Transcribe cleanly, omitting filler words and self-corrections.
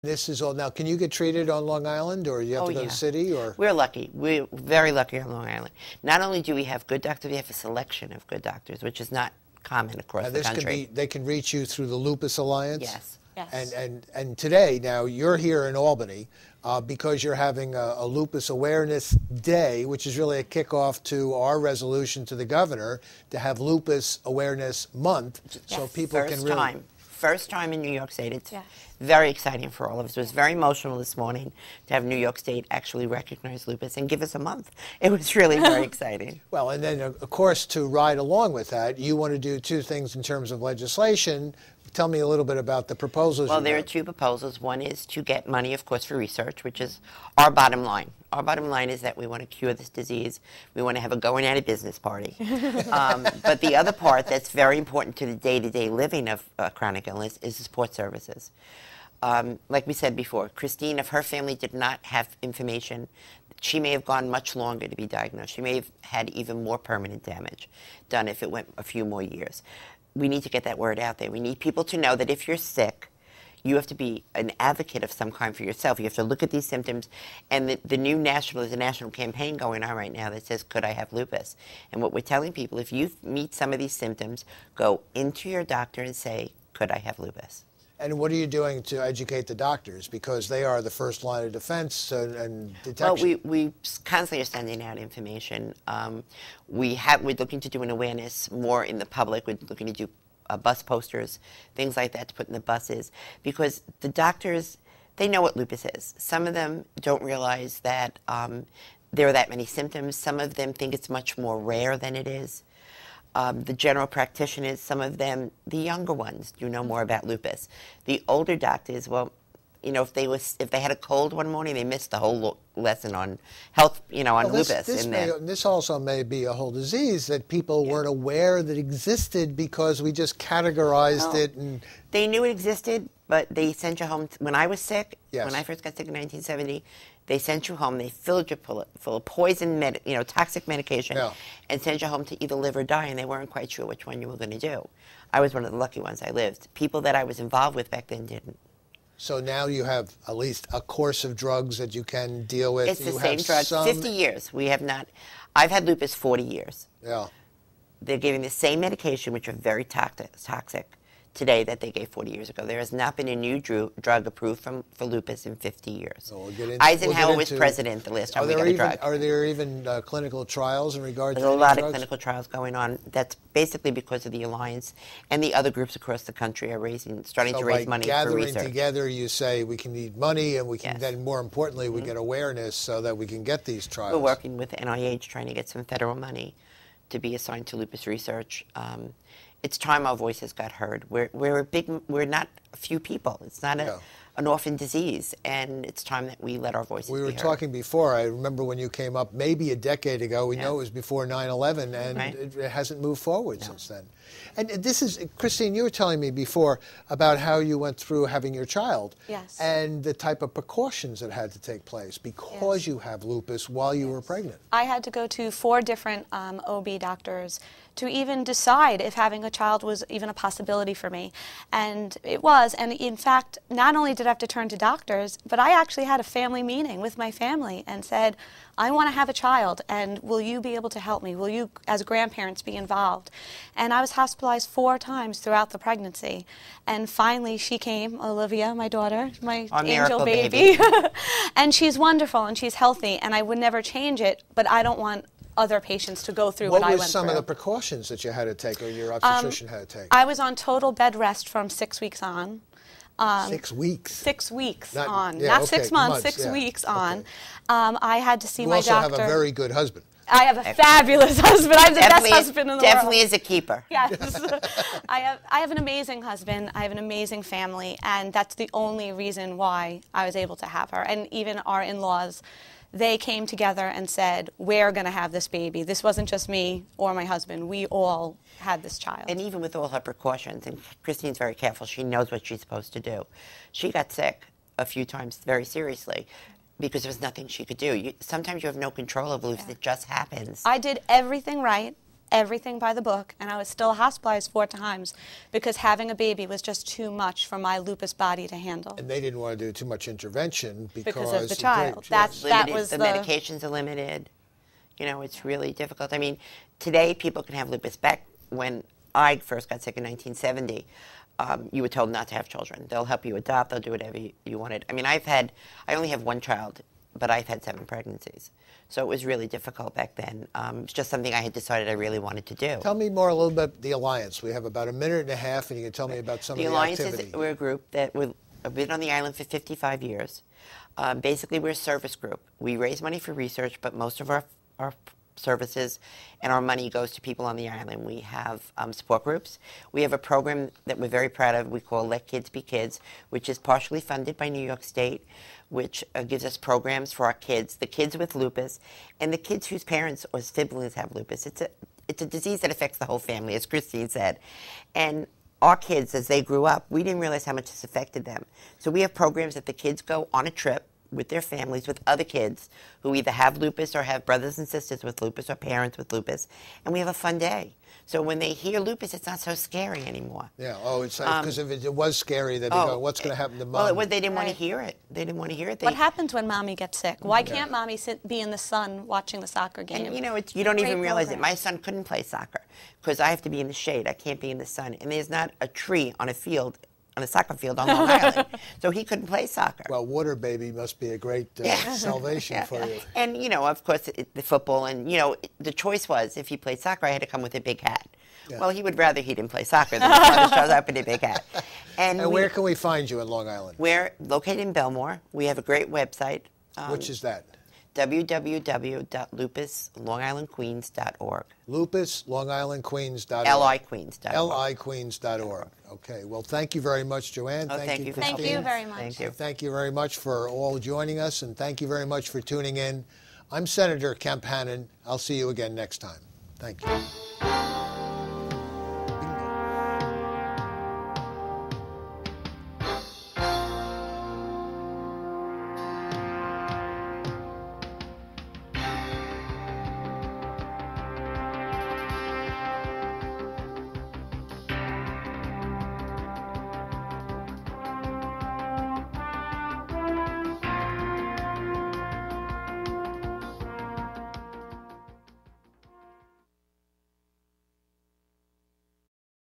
This is all now. Can you get treated on Long Island, or you have to go to the city? Or we're lucky. We're very lucky on Long Island. Not only do we have good doctors, we have a selection of good doctors, which is not common across the country. They can reach you through the Lupus Alliance. Yes. Yes. And today, now you're here in Albany because you're having a Lupus Awareness Day, which is really a kickoff to our resolution to the governor to have Lupus Awareness Month, so people can really. First time in New York State. It's very exciting for all of us. It was very emotional this morning to have New York State actually recognize lupus and give us a month. It was really very exciting. Well, and then, of course, to ride along with that, you want to do two things in terms of legislation. Tell me a little bit about the proposals. Well, there are two proposals. One is to get money, of course, for research, which is our bottom line. Our bottom line is that we want to cure this disease. We want to have a going out of business party. But the other part that's very important to the day-to-day living of chronic illness is the support services. Like we said before, Christine, if her family did not have information, she may have gone much longer to be diagnosed. She may have had even more permanent damage done if it went a few more years. We need to get that word out there. We need people to know that if you're sick, you have to be an advocate of some kind for yourself. You have to look at these symptoms. And there's a national campaign going on right now that says, could I have lupus? And what we're telling people, if you meet some of these symptoms, go into your doctor and say, could I have lupus? And what are you doing to educate the doctors? Because they are the first line of defense and detection. Well, we constantly are sending out information. We're looking to do an awareness more in the public. We're looking to do bus posters, things like that to put in the buses. Because the doctors, they know what lupus is. Some of them don't realize that there are that many symptoms. Some of them think it's much more rare than it is. The general practitioners, some of them, the younger ones, do know more about lupus. The older doctors, well, you know, if they had a cold one morning, they missed the whole lesson on health, on lupus. This also may be a whole disease that people weren't aware that existed because we just categorized it. And they knew it existed, but they sent you home. When I was sick, when I first got sick in 1970, they sent you home. They filled you full of poison, toxic medication, and sent you home to either live or die, and they weren't quite sure which one you were going to do. I was one of the lucky ones. I lived. People that I was involved with back then didn't. So now you have at least a course of drugs that you can deal with. It's the same drug. 50 years. We have not. I've had lupus 40 years. Yeah. They're giving the same medication, which are very toxic, today that they gave 40 years ago. There has not been a new drug approved for lupus in 50 years. So Eisenhower was president the last time we got a drug. Are there even clinical trials in regard to There's a lot drugs? of clinical trials going on. That's basically because of the Alliance, and the other groups across the country are starting to raise money for research. Gathering together, you say we can need money, and we can then, more importantly, we get awareness so that we can get these trials. We're working with NIH trying to get some federal money to be assigned to lupus research. It's time our voices got heard. We're not a few people. It's not an orphan disease, and it's time that we let our voices be heard. We were talking before. I remember when you came up maybe a decade ago. We know it was before 9/11, and it hasn't moved forward since then. And this is, Christine, you were telling me before about how you went through having your child and the type of precautions that had to take place because you have lupus while you were pregnant. I had to go to 4 different OB doctors to even decide if having a child was even a possibility for me. And it was. And in fact, not only did I have to turn to doctors, but I actually had a family meeting with my family and said, I want to have a child, and will you be able to help me? Will you, as grandparents, be involved? And I was hospitalized 4 times throughout the pregnancy. And finally, she came, Olivia, my daughter, my angel baby. And she's wonderful, and she's healthy, and I would never change it, but I don't want other patients to go through what I went through. What were some of the precautions that you had to take, or your obstetrician had to take? I was on total bed rest from 6 weeks on. 6 weeks? 6 weeks on. Yeah, Not 6 months, 6 weeks on. I had to see my doctor. You also have a very good husband. I have a fabulous husband. I have the best husband in the world. Definitely is a keeper. Yes. I have an amazing husband. I have an amazing family, and that's the only reason why I was able to have her. And even our in-laws, they came together and said, we're going to have this baby. This wasn't just me or my husband. We all had this child. And even with all her precautions, and Christine's very careful, she knows what she's supposed to do. She got sick a few times very seriously because there was nothing she could do. Sometimes you have no control of lupus. It just happens. I did everything right. everything by the book, and I was still hospitalized 4 times because having a baby was just too much for my lupus body to handle. And they didn't want to do too much intervention because of the child. That was the medications are limited. You know, it's really difficult. I mean, today people can have lupus. Back when I first got sick in 1970, you were told not to have children. They'll help you adopt. They'll do whatever you wanted. I mean, I only have 1 child, but I've had 7 pregnancies. So it was really difficult back then. It's just something I had decided I really wanted to do. Tell me more a little bit about the Alliance. We have about a minute and a half, and you can tell me about some of the Alliance activity. We're a group that we've been on the island for 55 years. Basically, we're a service group. We raise money for research, but most of our services and our money goes to people on the island. We have support groups. We have a program that we're very proud of. We call Let Kids Be Kids, which is partially funded by New York State, which gives us programs for our kids, the kids with lupus, and the kids whose parents or siblings have lupus. It's a disease that affects the whole family, as Christine said. And our kids, as they grew up, we didn't realize how much this affected them. So we have programs that the kids go on a trip with their families, with other kids who either have lupus or have brothers and sisters with lupus or parents with lupus, and we have a fun day. So when they hear lupus, it's not so scary anymore. Yeah. Oh, it's because if it was scary, that they go, "What's going to happen to mom?" Well, they didn't want to hear it. They didn't want to hear it. What happens when mommy gets sick? Why can't mommy be in the sun watching the soccer game? And you know, you don't even realize it. My son couldn't play soccer because I have to be in the shade. I can't be in the sun, and there's not a tree on a field. On a soccer field on Long Island, so he couldn't play soccer. Well, water baby must be a great salvation for you. And you know, of course, the football, and you know, the choice was if he played soccer, I had to come with a big hat. Yeah. Well, he would rather he didn't play soccer than shows up in a big hat. And where can we find you in Long Island? We're located in Belmore. We have a great website. Which is that? www.lupuslongislandqueens.org. LupusLongIslandQueens.org. LIQueens.org. LIQueens.org. Okay. Well, thank you very much, Joanne. Thank you, Christine. Thank you very much. Thank you. Thank you very much for all joining us, and thank you very much for tuning in. I'm Senator Kemp Hannon. I'll see you again next time. Thank you.